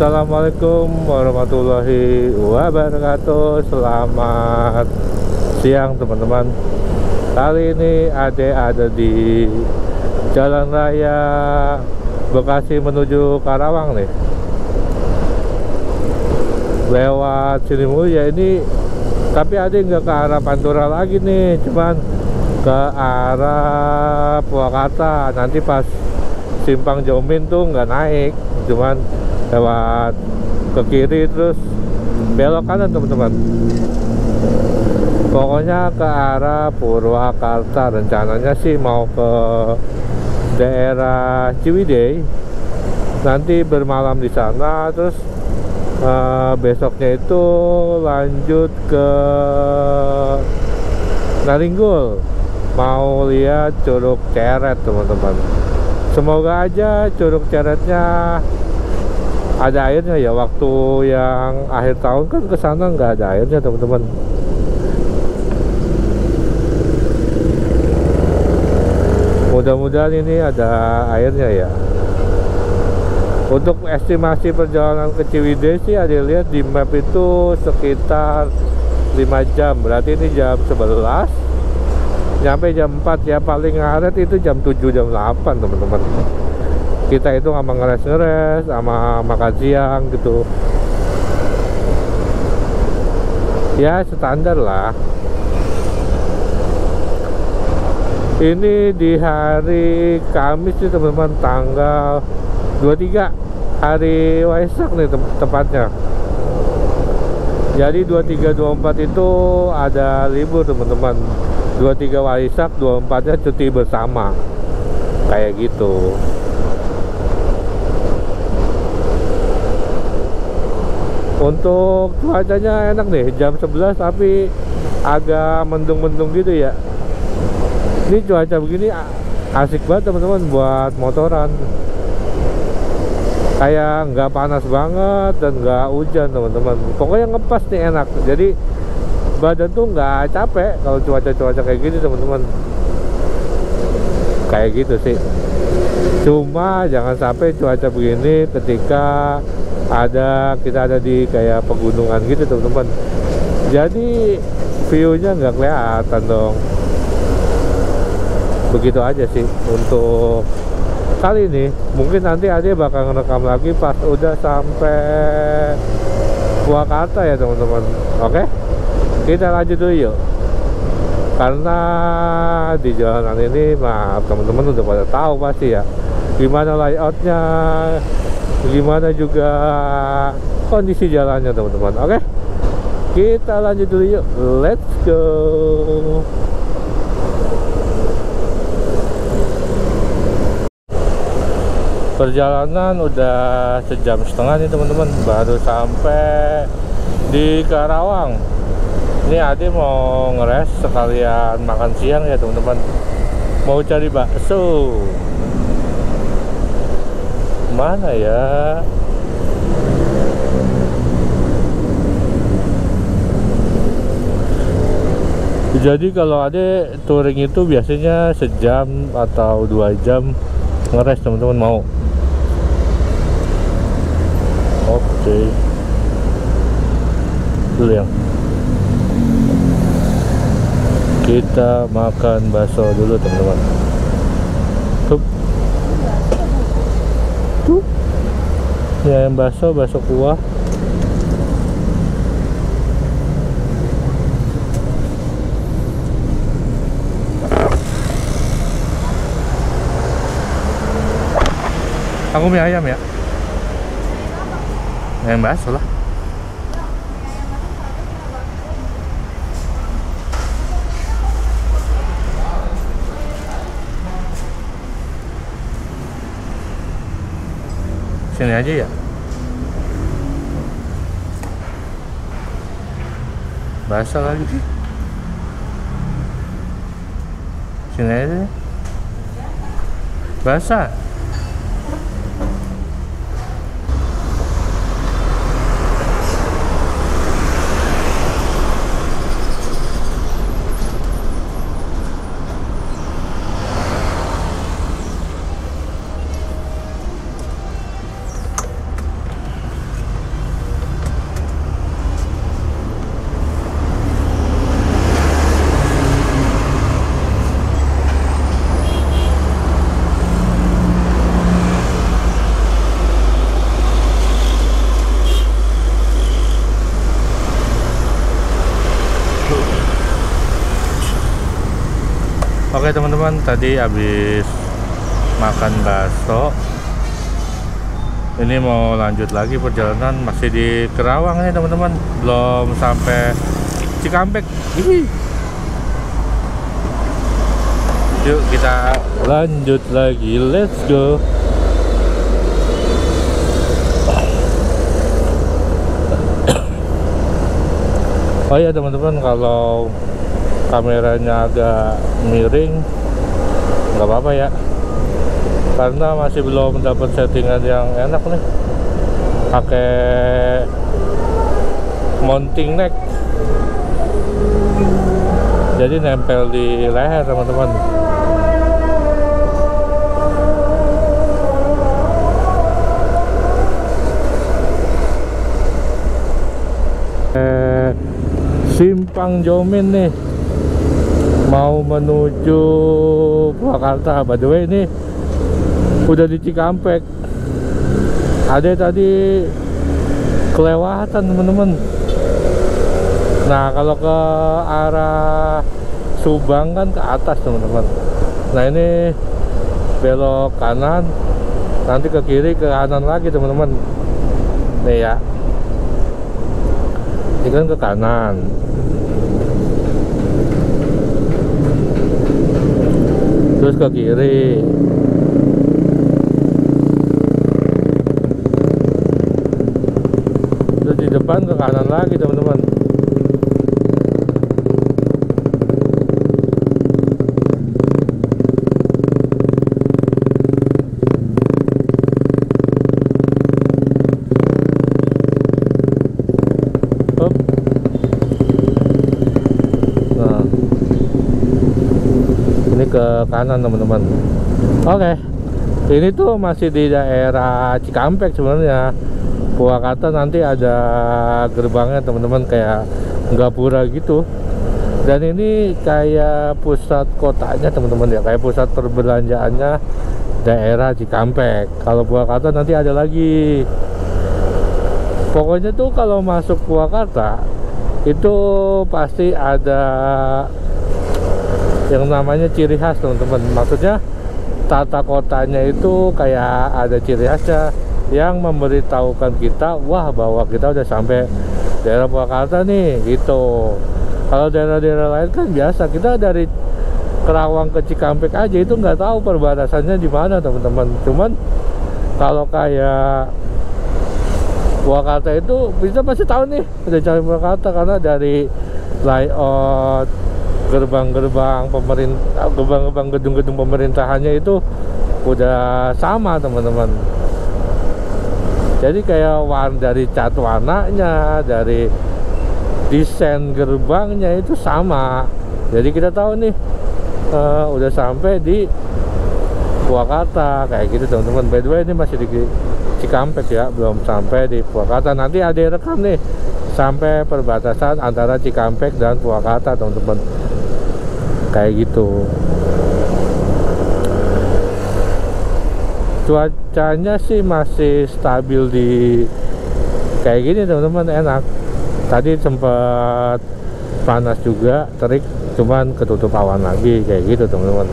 Assalamualaikum warahmatullahi wabarakatuh. Selamat siang teman-teman. Kali ini Ade ada di Jalan Raya Bekasi menuju Karawang nih. Lewat sini mulu ya ini. Tapi Ade nggak ke arah Pantura lagi nih, cuman ke arah Purwakarta. Nanti pas simpang Jomin tuh nggak naik, cuman lewat ke kiri terus belok kanan teman-teman. Pokoknya ke arah Purwakarta. Rencananya sih mau ke daerah Ciwidey, nanti bermalam di sana, terus besoknya itu lanjut ke Naringgul, mau lihat Curug Ceret teman-teman. Semoga aja Curug Ceretnya ada airnya ya. Waktu yang akhir tahun kan ke sana nggak ada airnya teman-teman. Mudah-mudahan ini ada airnya ya. Untuk estimasi perjalanan ke Ciwidey sih ada lihat di map itu sekitar 5 jam. Berarti ini jam 11 nyampe jam 4 ya, paling ngaret itu jam 7 jam 8 teman-teman. Kita itu sama ngeres-ngeres sama makan siang gitu ya, standar lah. Ini di hari Kamis sih teman-teman, tanggal 23, hari Waisak nih tepatnya. Jadi 23 24 itu ada libur teman-teman. 23 Waisak, 24-nya cuti bersama kayak gitu. Untuk cuacanya enak nih, jam 11 tapi agak mendung-mendung gitu ya. Ini cuaca begini asik banget teman-teman buat motoran. Kayak nggak panas banget dan nggak hujan teman-teman. Pokoknya ngepas nih, enak. Jadi badan tuh nggak capek kalau cuaca-cuaca kayak gini teman-teman. Kayak gitu sih. Cuma jangan sampai cuaca begini ketika kita ada di kayak pegunungan gitu teman-teman. Jadi view-nya nggak kelihatan dong. Begitu aja sih untuk kali ini. Mungkin nanti Ade bakal ngerekam lagi pas udah sampai Purwakarta ya teman-teman. Oke, kita lanjut dulu yuk. Karena di jalanan ini, maaf teman-teman udah pada tahu pasti ya gimana layoutnya, gimana juga kondisi jalannya teman-teman. Oke, kita lanjut dulu yuk. Let's go. Perjalanan udah sejam setengah nih teman-teman, baru sampai di Karawang. Ini Ade mau ngeres sekalian makan siang ya teman-teman. Mau cari bakso. Mana ya? Jadi kalau Ade touring itu biasanya sejam atau 2 jam ngeres teman-teman. Mau? Oke. Dulu yang kita makan bakso dulu teman-teman. Tuh. Ya, yang bakso kuah. Aku mie ayam ya. Yang bakso lah. Sini aja ya. Basah lagi. Sini aja. Basah. Oke teman-teman, tadi habis makan bakso. Ini mau lanjut lagi perjalanan, masih di Kerawang nih teman-teman, belum sampai Cikampek. Yuk kita lanjut lagi, let's go. Oh ya teman-teman, kalau kameranya agak miring nggak apa-apa ya, karena masih belum dapat settingan yang enak nih, pakai mounting neck, jadi nempel di leher teman-teman. Simpang Jomin nih, mau menuju Purwakarta. By the way, ini udah di Cikampek. Ada tadi kelewatan teman-teman. Nah, kalau ke arah Subang kan ke atas teman-teman. Nah, ini belok kanan, nanti ke kiri, ke kanan lagi teman-teman. Nih ya, ini kan ke kanan, terus ke kiri, terus di depan ke kanan lagi teman-teman. Nah, ini ke kanan teman-teman. Oke, ini tuh masih di daerah Cikampek sebenarnya. Purwakarta nanti ada gerbangnya teman-teman, kayak Gapura gitu. Dan ini kayak pusat kotanya teman-teman ya, kayak pusat perbelanjaannya daerah Cikampek. Kalau Purwakarta nanti ada lagi. Pokoknya tuh kalau masuk Purwakarta itu pasti ada yang namanya ciri khas teman-teman. Maksudnya tata kotanya itu kayak ada ciri khasnya yang memberitahukan kita, wah, bahwa kita udah sampai daerah Purwakarta nih gitu. Kalau daerah-daerah lain kan biasa, kita dari Kerawang ke Cikampek aja itu nggak tahu perbatasannya di mana teman-teman. Cuman kalau kayak Purwakarta itu kita pasti tahu nih udah cari Purwakarta, karena dari layout gerbang-gerbang pemerintah, gerbang-gerbang gedung-gedung pemerintahannya itu udah sama teman-teman. Jadi kayak dari cat warnanya, dari desain gerbangnya itu sama. Jadi kita tahu nih udah sampai di Purwakarta kayak gitu teman-teman. By the way, ini masih di Cikampek ya, belum sampai di Purwakarta. Nanti ada yang rekam nih sampai perbatasan antara Cikampek dan Purwakarta teman-teman, kayak gitu. Cuacanya sih masih stabil di kayak gini teman-teman, enak. Tadi sempat panas juga, terik, cuman ketutup awan lagi kayak gitu teman-teman.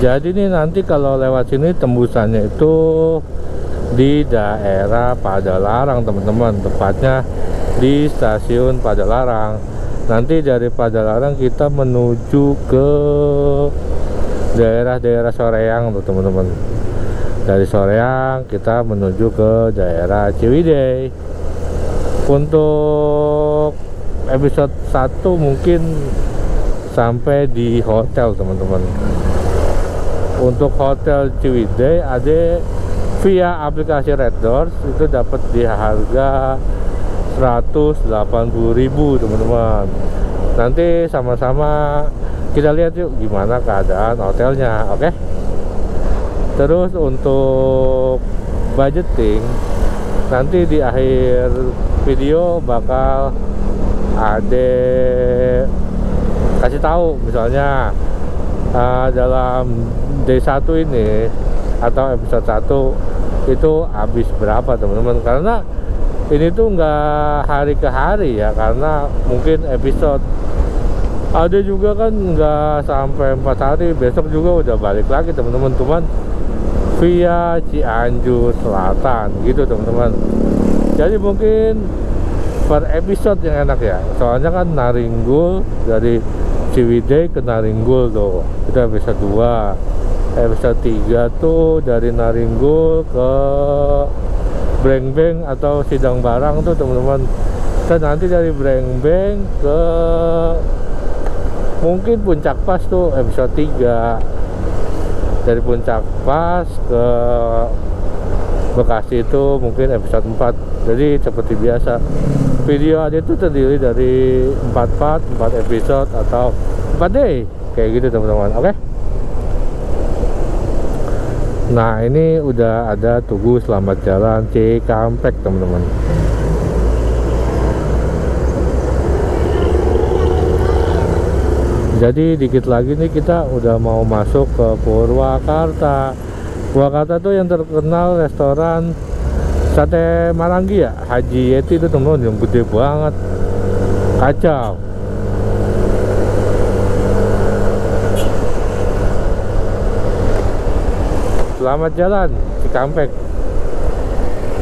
Jadi nih nanti kalau lewat sini tembusannya itu di daerah Padalarang teman-teman, tepatnya di stasiun Padalarang. Nanti dari Padalarang kita menuju ke daerah-daerah Soreang tuh teman-teman. Dari Soreang kita menuju ke daerah Ciwidey. Untuk episode 1 mungkin sampai di hotel teman-teman. Untuk hotel Ciwidey ada via aplikasi Red Doors, itu dapat di harga 180.000 teman-teman. Nanti sama-sama kita lihat yuk gimana keadaan hotelnya, oke? Terus untuk budgeting nanti di akhir video bakal ada kasih tahu misalnya dalam D1 ini atau episode 1 itu habis berapa teman-teman, karena ini tuh nggak hari ke hari ya, karena mungkin episode ada juga kan nggak sampai 4 hari, besok juga udah balik lagi teman-teman, cuman via Cianjur Selatan gitu teman-teman. Jadi mungkin per episode yang enak ya, soalnya kan Naringgul dari Ciwidey ke Naringgul tuh, itu episode 2. Episode 3 tuh dari Naringgul ke Brengbeng atau Sidang Barang tuh teman-teman. Dan nanti dari Brengbeng ke mungkin Puncak Pas tuh episode 3. Dari Puncak Pas ke Bekasi itu mungkin episode 4. Jadi seperti biasa, video ada itu terdiri dari 4 part, 4 episode atau 4 day kayak gitu teman-teman. Oke. Nah, ini udah ada Tugu Selamat Jalan Cikampek teman-teman. Jadi dikit lagi nih kita udah mau masuk ke Purwakarta. Purwakarta tuh yang terkenal restoran sate Maranggi ya, Haji Yeti itu teman-teman, yang gede banget, kacau. Selamat jalan Cikampek,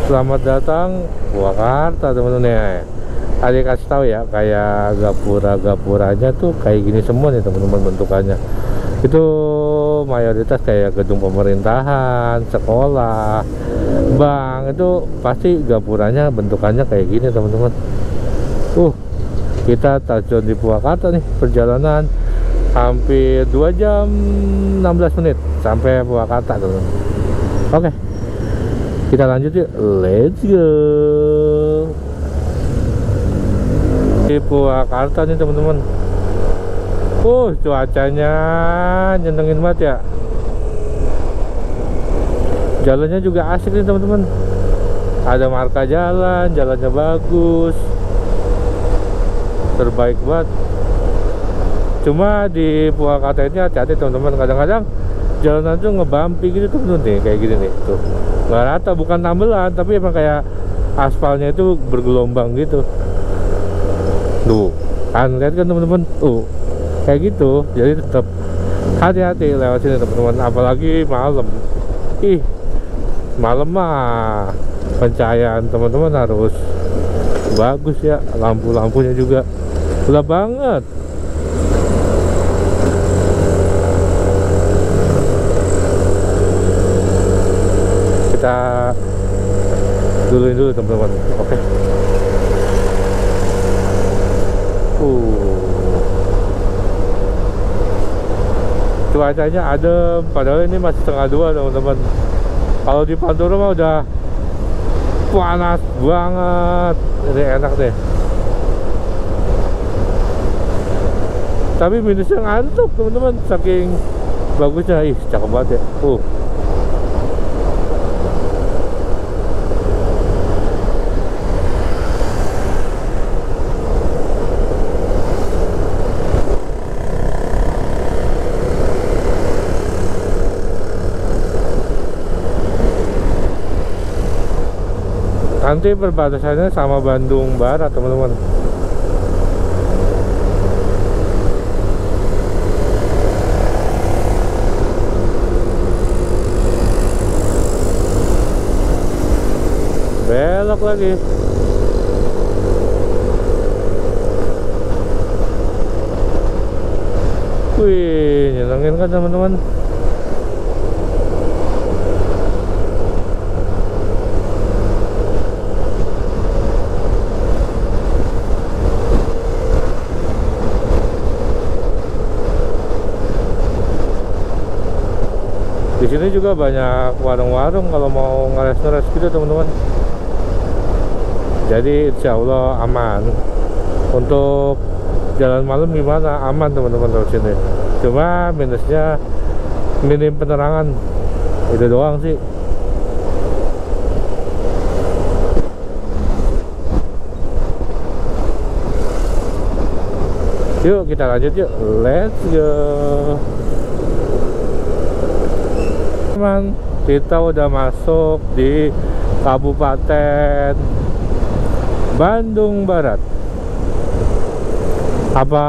selamat datang Purwakarta teman-teman ya. Ada kasih tahu ya, kayak gapura-gapuranya tuh kayak gini semua nih teman-teman bentukannya. Itu mayoritas kayak gedung pemerintahan, sekolah, bank, itu pasti gapuranya bentukannya kayak gini teman-teman. Kita touchdown di Purwakarta nih, perjalanan hampir 2 jam 16 menit sampai Purwakarta teman-teman. Oke, kita lanjut yuk, let's go. Di Purwakarta nih teman-teman. Cuacanya nyenengin banget ya. Jalannya juga asik nih teman-teman. Ada marka jalan, jalannya bagus, terbaik banget. Cuma di Purwakarta ini hati-hati teman-teman, kadang-kadang jalanan tuh ngebampi gitu teman-teman nih, kayak gini nih tuh. Nggak rata, bukan tambelan, tapi emang kayak aspalnya itu bergelombang gitu. Tuh, kan lihat kan teman-teman, kayak gitu. Jadi tetap hati-hati lewat sini teman-teman, apalagi malam. Malam mah pencahayaan teman-teman harus bagus ya, lampu-lampunya juga gelap banget. Kita duluin dulu teman-teman. Oke. Cuacanya adem, padahal ini masih setengah 2 teman-teman. Kalau di Pantura mah udah panas banget. Ini enak deh. Tapi minusnya ngantuk teman-teman, saking bagusnya. Cakep banget ya. Nanti perbatasannya sama Bandung Barat teman-teman. Belok lagi. Wih, nyenengin kan teman-teman. Di sini juga banyak warung-warung kalau mau ngeres-ngeres gitu teman-teman. Jadi insya Allah aman. Untuk jalan malam gimana? Aman teman-teman dari sini. Cuma minusnya minim penerangan. Itu doang sih. Yuk kita lanjut yuk, let's go. Teman, kita udah masuk di Kabupaten Bandung Barat. Apa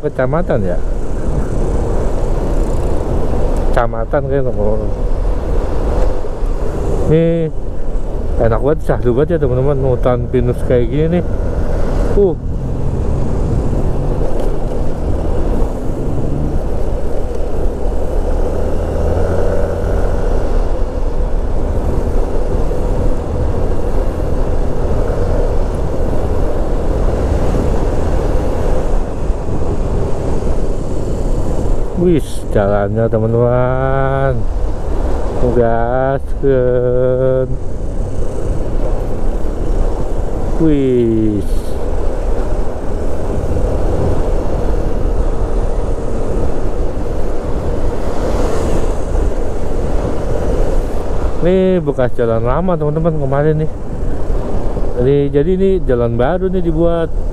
kecamatan ya? Kecamatan kayaknya. Ini enak banget, syahdu banget ya teman-teman, hutan pinus kayak gini nih. Wis, jalannya teman-teman, gaskeun. Wis, ini bekas jalan lama teman-teman kemarin nih. Jadi ini jalan baru nih dibuat.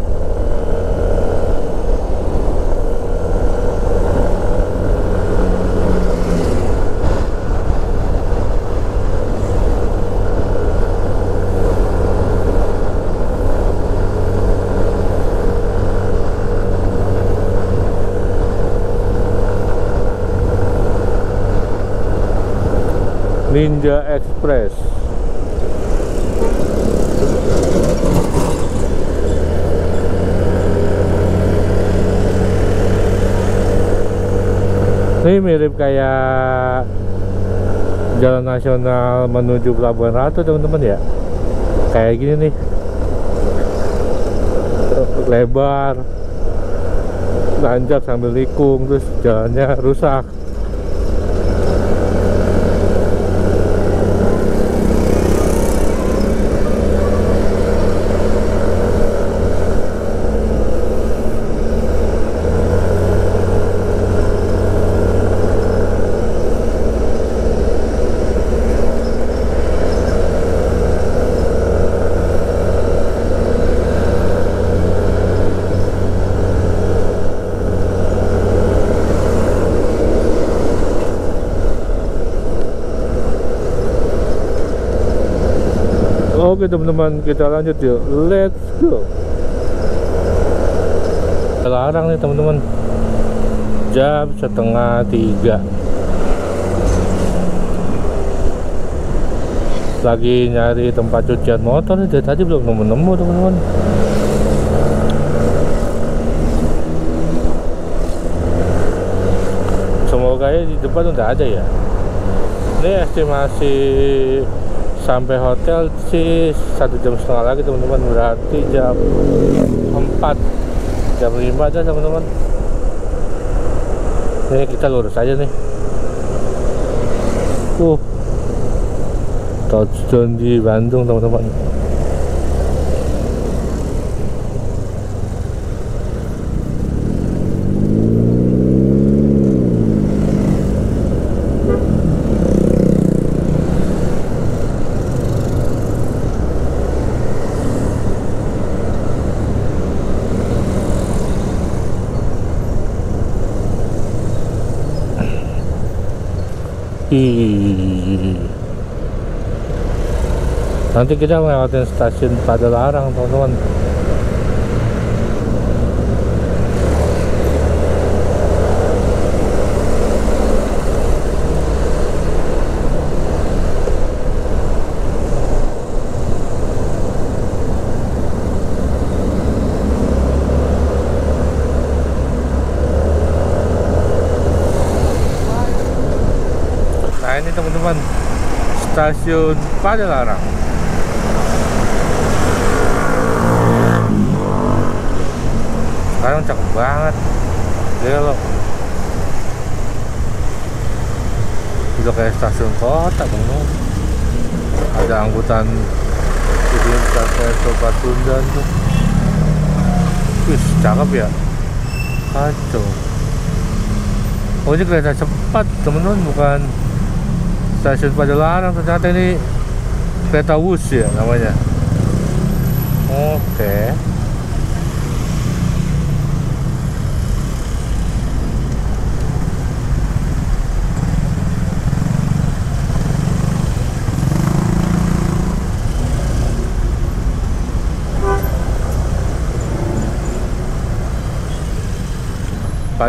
Ninja Express. Ini mirip kayak jalan nasional menuju Pelabuhan Ratu teman-teman ya. Kayak gini nih, lebar, nanjak sambil likung, terus jalannya rusak. Oke teman-teman, kita lanjut yuk, let's go. Larang nih teman-teman, jam 2:30. Lagi nyari tempat cucian motor nih, dari tadi belum nemu-nemu teman-teman. Semoga ya di depan udah ada ya. Ini estimasi sampai hotel sih 1,5 jam lagi teman-teman, berarti jam 4, jam 5 aja teman-teman. Ini kita lurus aja nih. Touchdown di Bandung teman-teman. Nanti kita melewati stasiun Padalarang teman-teman. Nah ini teman-teman, stasiun Padalarang. Sekarang cakep banget, dia loh, udah kayak stasiun kota teman-teman. Ada angkutan jadi kayak Pasundan tuh. Wih, cakep ya, kacau. Oh ini kereta cepat teman-teman, bukan stasiun Padalarang, ternyata ini kereta Wus ya namanya. Oke.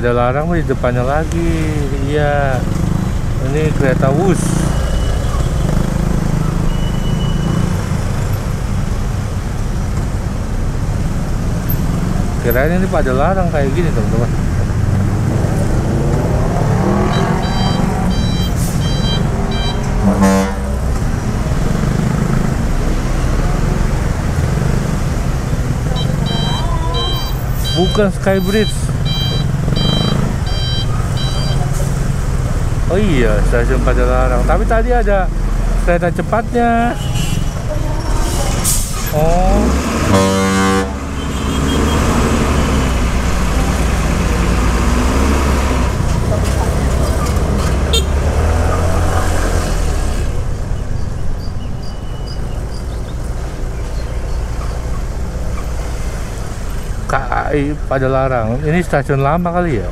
Padalarang di depannya lagi. Iya, ini kereta Wus. Kirain ini Padalarang kayak gini teman-teman. Bukan Skybridge. Oh iya, stasiun Padalarang. Tapi tadi ada kereta cepatnya. Oh. KAI Padalarang. Ini stasiun lama kali ya?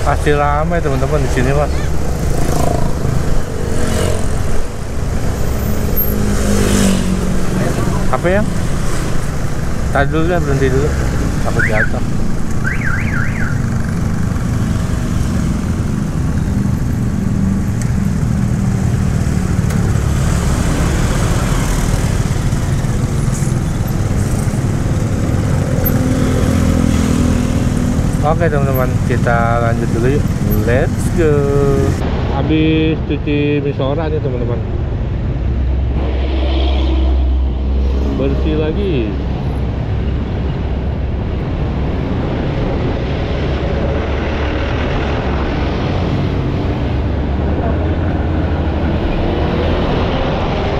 Pasti ramai teman-teman di sini mas. Apa ya? Tadi dulu ya, berhenti dulu. Takut jatuh. Oke teman-teman, kita lanjut dulu yuk. Let's go. Habis cuci misora nih teman-teman, bersih lagi.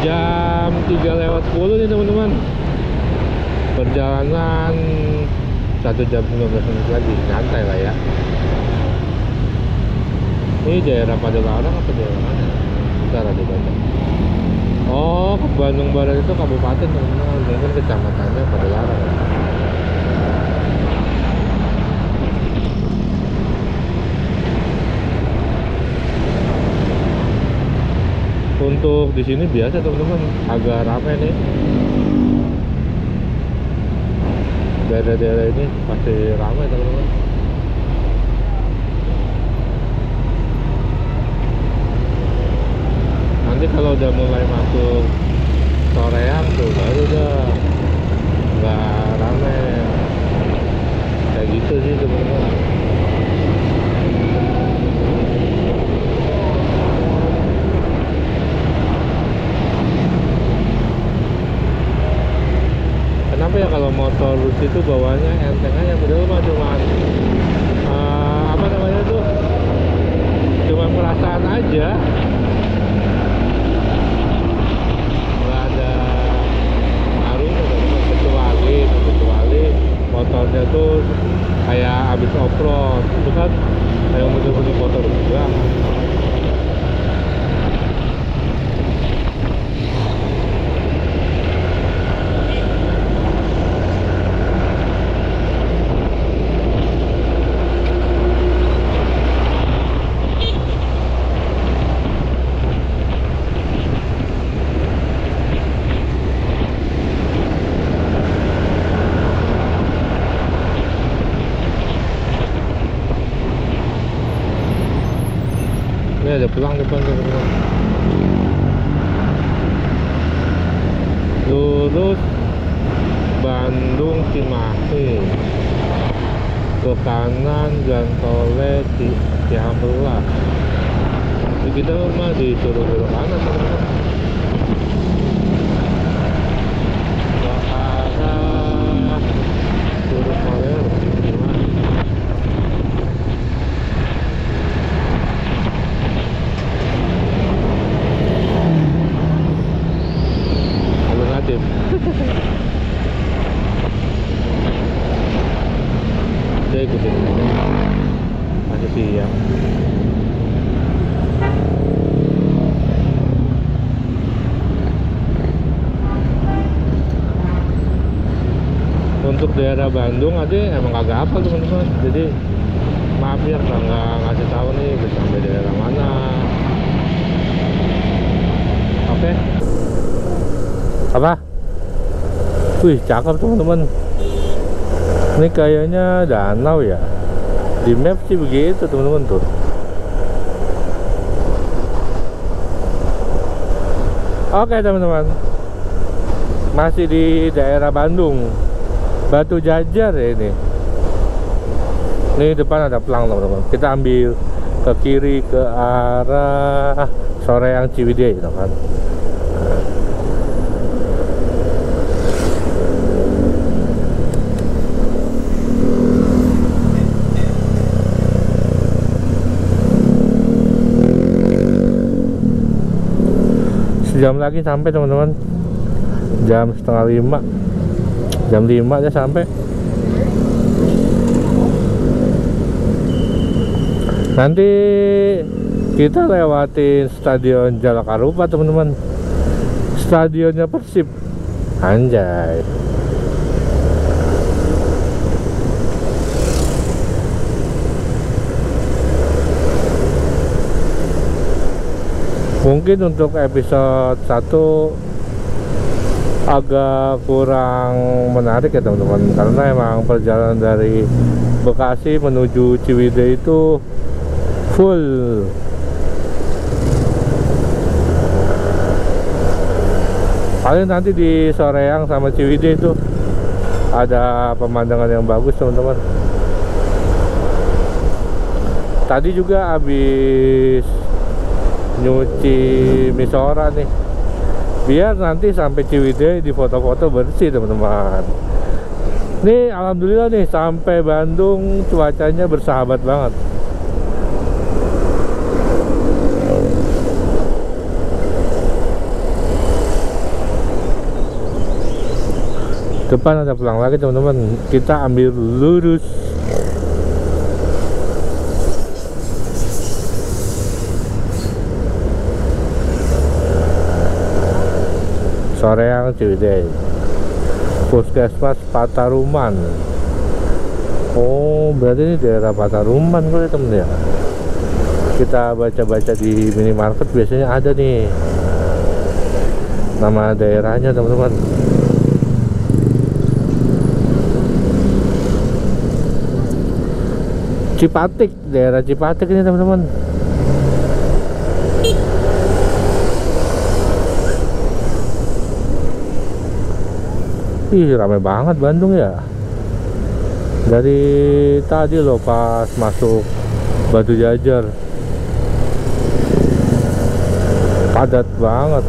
Jam 3:10 nih teman-teman. Perjalanan 1 jam 15 menit lagi, santai lah ya. Ini daerah Padalarang apa daerah mana? Bentar ada baca. Oh, ke Bandung Barat itu kabupaten teman-teman, ini kan kecamatannya Padalarang. Untuk di sini biasa teman-teman, agak ramai nih. Daerah-daerah ini pasti ramai teman-teman. Nanti kalau udah mulai masuk sorean tuh baru udah nggak ramai kayak gitu sih teman-teman. Kenapa ya kalau motor Rus itu bawanya enteng aja, padahal mah cuman apa namanya tuh, cuma perasaan aja, nggak ada ngaruhnya. Kecuali motornya tuh kayak abis off-road itu kan kayak bener-bener motor juga. Ini ada pelang depan teman-teman. Lurus Bandung Cimahi, ke kanan Jalan Tole Cihampelas. Kita mah disuruh belok kanan teman-teman. Ke arah Curug Maler Cimahi. Alternatif. Saya ikutin masih siang. daerah Bandung aja emang kagak apa teman-teman, jadi maaf ya nggak ngasih tahu nih bisa sampai daerah mana. Oke. Apa? Wih, cakep teman-teman. Ini kayaknya danau ya. Di map sih begitu teman-teman tuh. Oke teman-teman, masih di daerah Bandung, Batu Jajar ya ini. Ini depan ada pelang teman-teman. Kita ambil ke kiri ke arah Soreang Ciwidey gitu kan. Jam lagi sampai teman-teman, jam setengah 5, jam 5 aja sampai. Nanti kita lewatin Stadion Jalakarupa teman-teman, stadionnya Persib, anjay. Mungkin untuk episode 1 agak kurang menarik ya teman-teman, karena emang perjalanan dari Bekasi menuju Ciwidey itu full. Paling nanti di Soreang sama Ciwidey itu ada pemandangan yang bagus teman-teman. Tadi juga habis nyuci misora nih, biar nanti sampai Ciwidey di foto-foto bersih teman-teman. Nih alhamdulillah nih sampai Bandung cuacanya bersahabat banget. Depan ada pelang lagi teman-teman, kita ambil lurus. Soreang Ciwidey, Puskesmas Pataruman. Oh, berarti ini daerah Pataruman kali temen ya. Kita baca-baca di minimarket biasanya ada nih nama daerahnya teman-teman. Cipatik, daerah Cipatik ini teman-teman. Ih, ramai banget Bandung ya. Dari tadi loh pas masuk Batu Jajar, padat banget.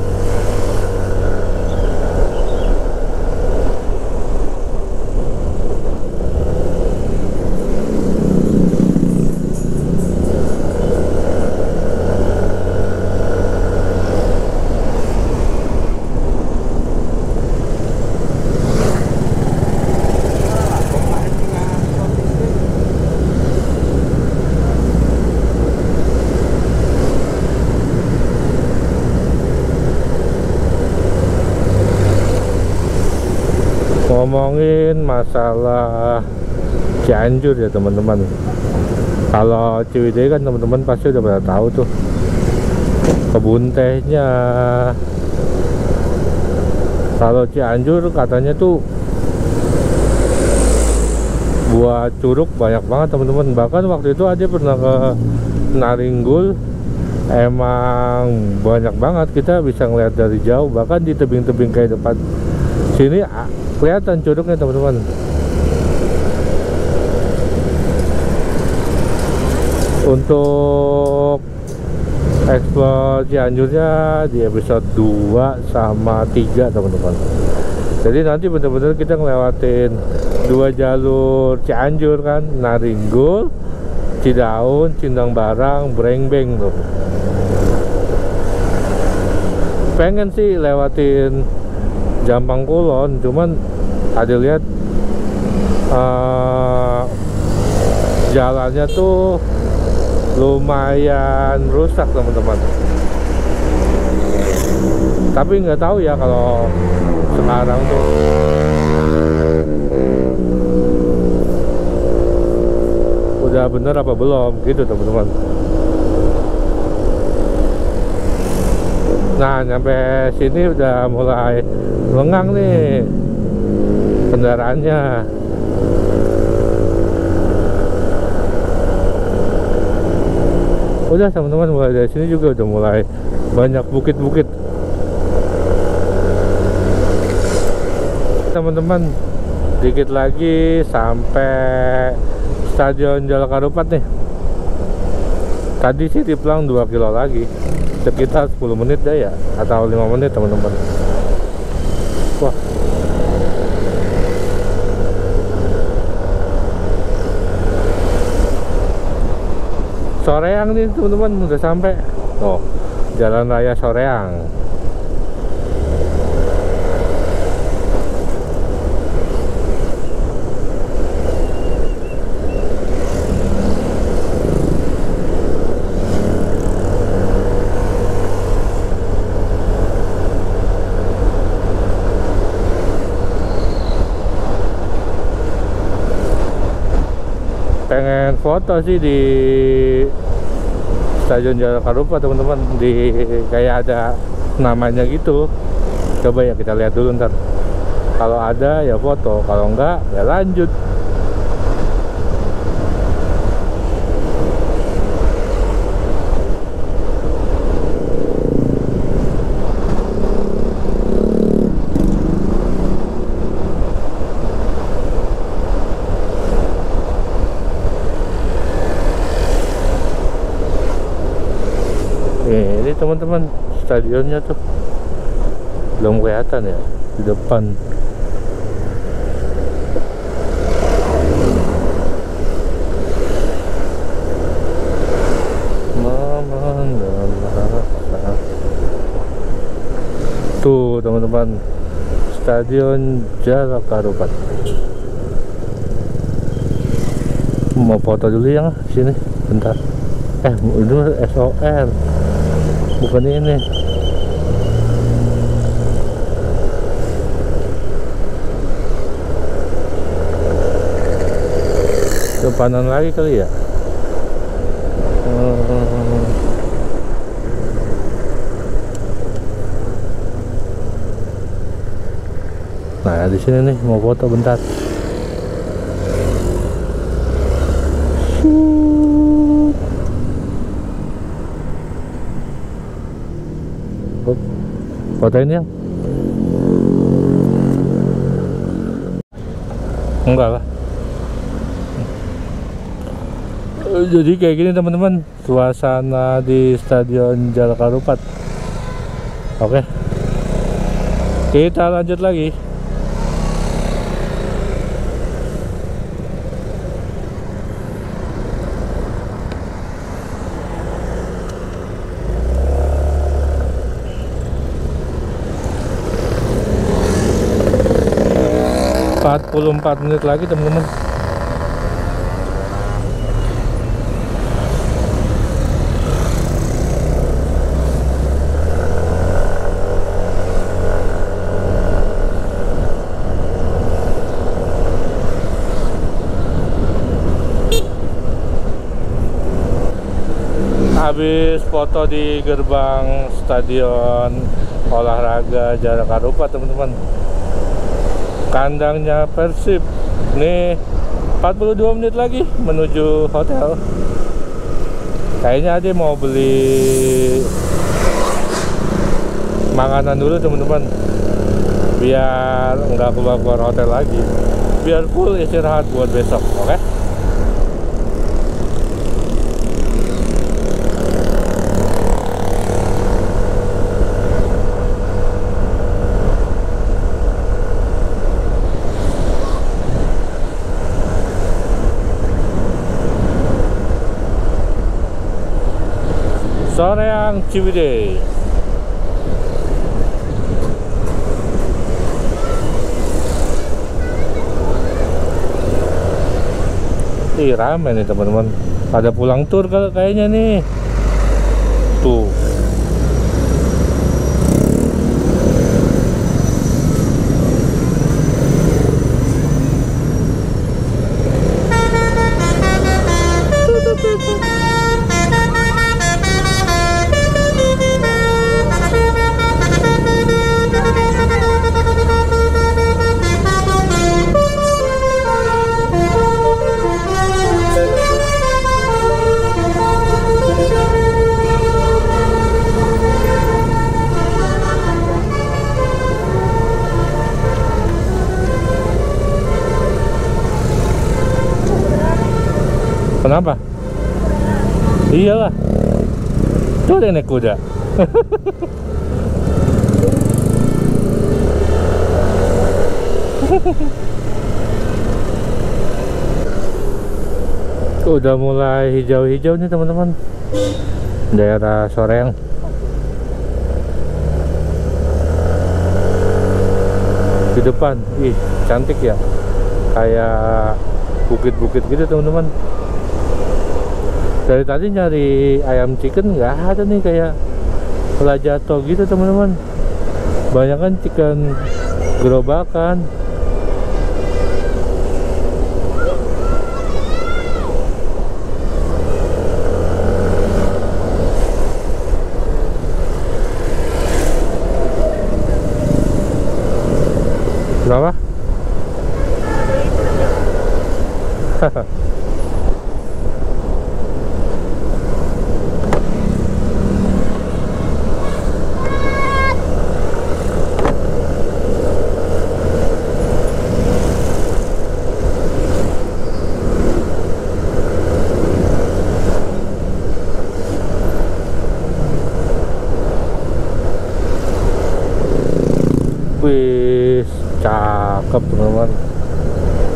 Ngomongin masalah Cianjur ya teman-teman. Kalau Ciwidey kan teman-teman pasti udah pada tahu tuh, kebun tehnya. Kalau Cianjur katanya tuh buat curug banyak banget teman-teman. Bahkan waktu itu aja pernah ke Naringgul, emang banyak banget, kita bisa ngeliat dari jauh. Bahkan di tebing-tebing kayak depan sini kelihatan curugnya teman-teman. Untuk explore Cianjurnya di episode 2 sama 3 teman-teman. Jadi nanti bener-bener kita ngelewatin 2 jalur Cianjur kan, Naringgul, Cidaun, Cindang Barang, Brengbeng tuh. Pengen sih lewatin Jampang Kulon, cuman ada lihat jalannya tuh lumayan rusak teman-teman. Tapi nggak tahu ya kalau sekarang tuh udah bener apa belum gitu teman-teman. Nah nyampe sini udah mulai lengang nih kendaraannya. Udah teman-teman, mulai dari sini juga udah mulai banyak bukit-bukit teman-teman. Dikit lagi sampai Stadion Jalak Harupat nih. Tadi sih dipelang 2 kilo lagi, sekitar 10 menit deh ya, atau 5 menit teman-teman. Wah, Soreang nih teman-teman, udah sampai. Oh, Jalan Raya Soreang. Pengen foto sih di Stadion Jalak Harupat teman-teman, di kayak ada namanya gitu. Coba ya kita lihat dulu ntar. Kalau ada ya foto, kalau enggak ya lanjut. Ini teman-teman stadionnya tuh belum kelihatan ya di depan. Tuh teman-teman, Stadion Jalak Harupat. Mau foto dulu ya sini bentar. Itu SOR, bukan ini. Depanan lagi kali ya. Nah di sini nih mau foto bentar. Fotoin ya? Enggak lah. Jadi kayak gini teman-teman suasana di Stadion Jalak Harupat. Oke, kita lanjut lagi. Empat 44 menit lagi teman-teman. Habis foto di gerbang Stadion Olahraga Jalak Harupat teman-teman, kandangnya Persib. Nih 42 menit lagi menuju hotel. Kayaknya Ade mau beli makanan dulu teman-teman, biar nggak keluar hotel lagi, biar full istirahat buat besok. Oke? Soreang Ciwidey. Ih, rame nih teman-teman. Pada pulang tur kayaknya nih. Tuh. Kenapa? Iyalah. Tuh ada naik kuda. Udah mulai hijau-hijau nih teman-teman, daerah Soreang. Di depan, ih cantik ya, kayak bukit-bukit gitu teman-teman. Dari tadi nyari ayam chicken nggak ada nih, kayak Lajato gitu teman-teman. Banyak kan chicken gerobakan. Berapa? Wih, cakep teman-teman.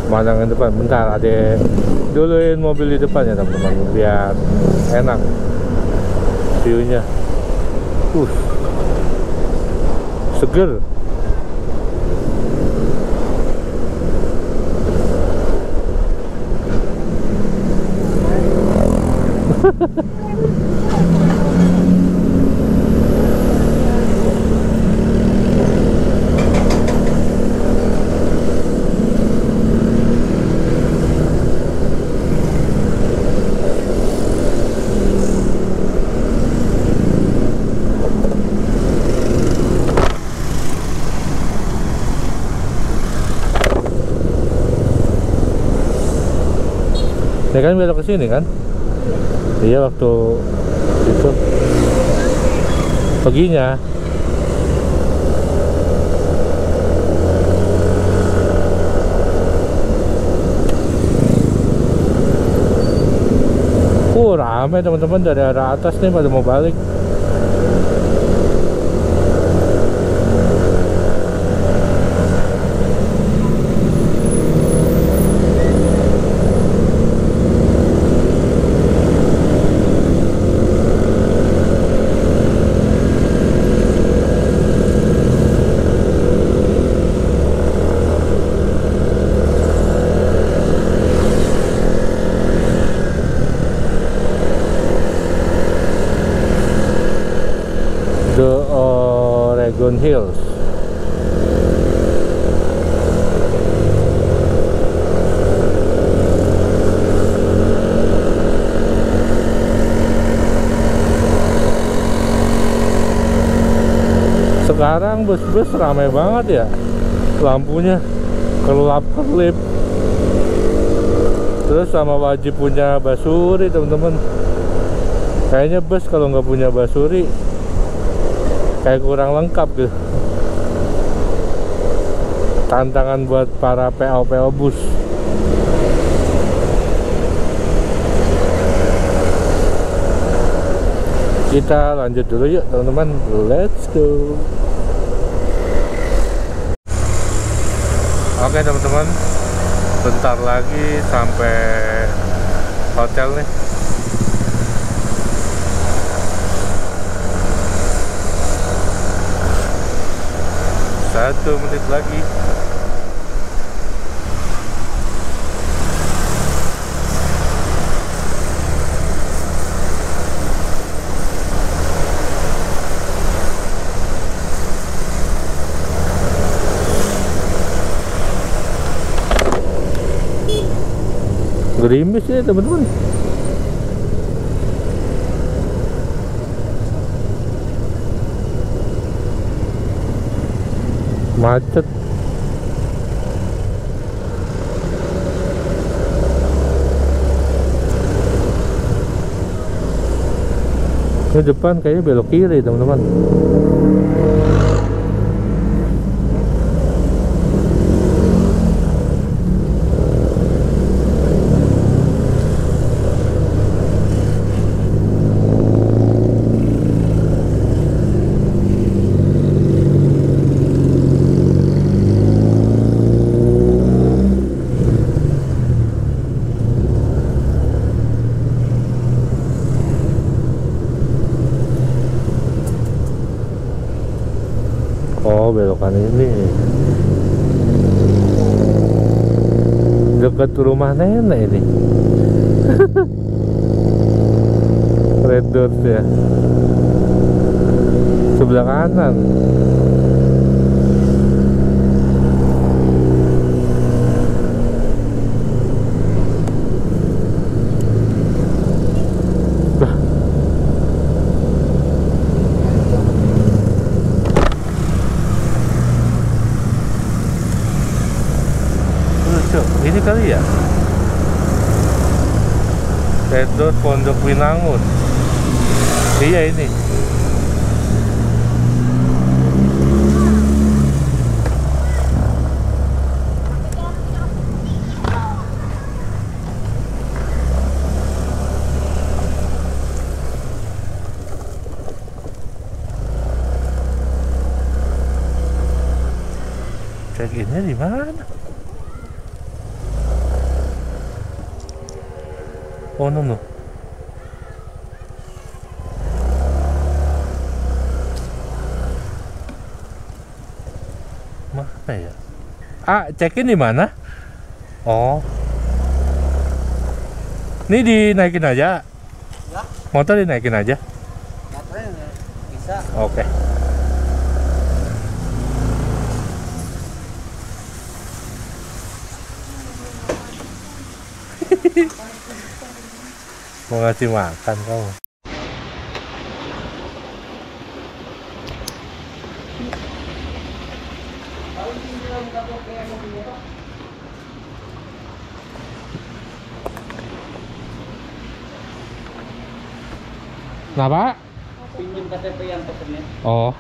Pemandangan depan. Bentar, ada duluin mobil di depan ya teman-teman, biar enak view-nya. Seger. Ya kan belok ke sini kan? Iya, waktu itu paginya. Rame teman-teman, dari arah atas nih pada mau balik. The Oregon Hills. Sekarang bus-bus ramai banget ya, lampunya kelap-kelip. Terus sama wajib punya basuri teman-teman. Kayaknya bus kalau nggak punya basuri kayak kurang lengkap gitu. Tantangan buat para PO bus. Kita lanjut dulu yuk teman-teman, let's go. Oke teman-teman, bentar lagi sampai hotel nih. Satu menit lagi. Gerimis ya teman-teman. Macet. Ke depan kayaknya belok kiri teman-teman. belokan ini dekat rumah nenek ini. Red Doors ya, sebelah kanan. Ini kali ya, Red Doors Pondok Winangun. Iya ini. Check-innya di mana? Oh no. Mana ya? Check-in di mana? Oh. Ini dinaikin aja. Ya. Motor dinaikin aja. Motornya bisa. Oke. Mau ngasih makan kamu. Kenapa? Pinjam KTP yang pesennya. Oh,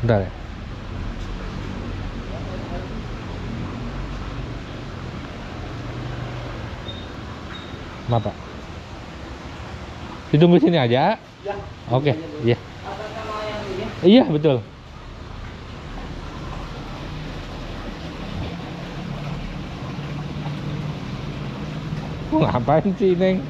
bentar ya. Kenapa? Ditunggu sini aja? Ya. Oke, iya. Iya, betul. Ngapain sih, Neng?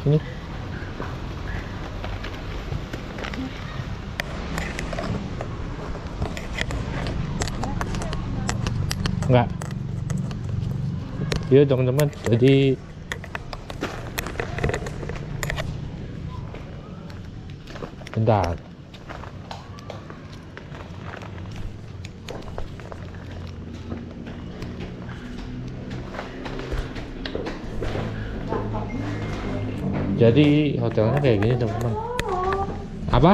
Sini. Enggak. Yuk teman-teman, jadi bentar. Jadi hotelnya kayak gini teman-teman. Apa?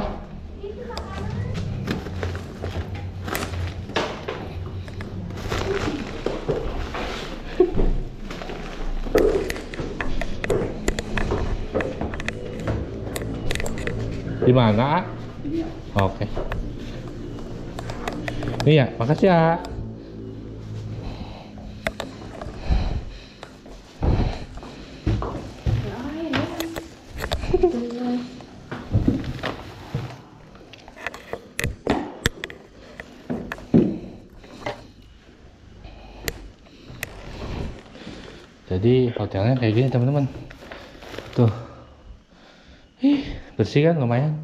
Di mana? Oke. Ini ya, makasih ya. Jadi hotelnya kayak gini teman-teman. Tuh. Bersih kan, lumayan.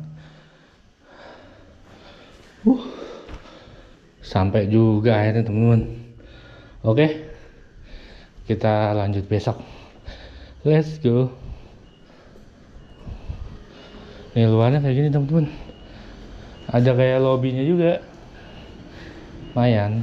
Sampai juga akhirnya teman-teman. Oke. Kita lanjut besok. Let's go. Nih luarnya kayak gini teman-teman. Ada kayak lobbynya juga. Lumayan.